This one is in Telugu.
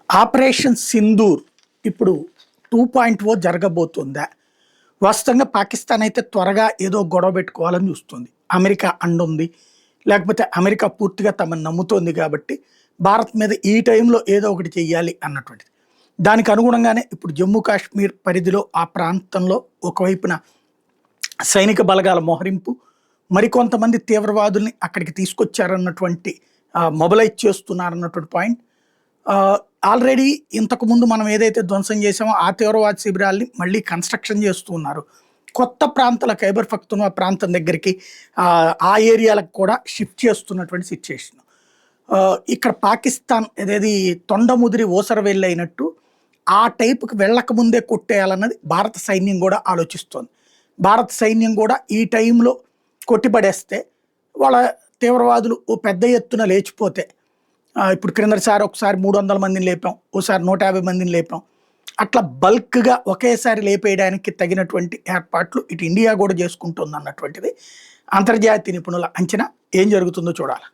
ఆపరేషన్ సింధూర్ ఇప్పుడు 2.0 జరగబోతుందా? వాస్తవంగా పాకిస్తాన్ అయితే త్వరగా ఏదో గొడవ పెట్టుకోవాలని చూస్తుంది. అమెరికా అండుంది. లేకపోతే అమెరికా పూర్తిగా తమను నమ్ముతోంది కాబట్టి భారత్ మీద ఈ టైంలో ఏదో ఒకటి చెయ్యాలి అన్నటువంటిది. దానికి అనుగుణంగానే ఇప్పుడు జమ్మూ కాశ్మీర్ పరిధిలో ఆ ప్రాంతంలో ఒకవైపున సైనిక బలగాల మోహరింపు, మరికొంతమంది తీవ్రవాదుల్ని అక్కడికి తీసుకొచ్చారన్నటువంటి మొబలైజ్ చేస్తున్నారన్నటువంటి పాయింట్. ఆల్రెడీ ఇంతకుముందు మనం ఏదైతే ధ్వంసం చేసామో ఆ తీవ్రవాద శిబిరాల్ని మళ్ళీ కన్స్ట్రక్షన్ చేస్తూ ఉన్నారు. కొత్త ప్రాంతాల ఖైబర్ పఖ్తూన్ఖ్వా ప్రాంతం దగ్గరికి ఆ ఏరియాలకు కూడా షిఫ్ట్ చేస్తున్నటువంటి సిచ్యుయేషన్. ఇక్కడ పాకిస్తాన్ ఏదేది తొండ ముదిరి ఓసర వెళ్ళైనట్టు ఆ టైపుకి వెళ్ళక ముందే కొట్టేయాలన్నది భారత సైన్యం కూడా ఆలోచిస్తోంది. భారత సైన్యం కూడా ఈ టైంలో కొట్టిపడేస్తే వాళ్ళ తీవ్రవాదులు ఓ పెద్ద ఎత్తున లేచిపోతే, ఇప్పుడు క్రిందటిసారి ఒకసారి 300 మందిని లేపాం, ఓసారి 150 మందిని లేపాం, అట్లా బల్క్గా ఒకేసారి లేపేయడానికి తగినటువంటి ఏర్పాట్లు ఇటు ఇండియా కూడా చేసుకుంటుంది అన్నటువంటిది అంతర్జాతీయ నిపుణుల అంచనా. ఏం జరుగుతుందో చూడాలి.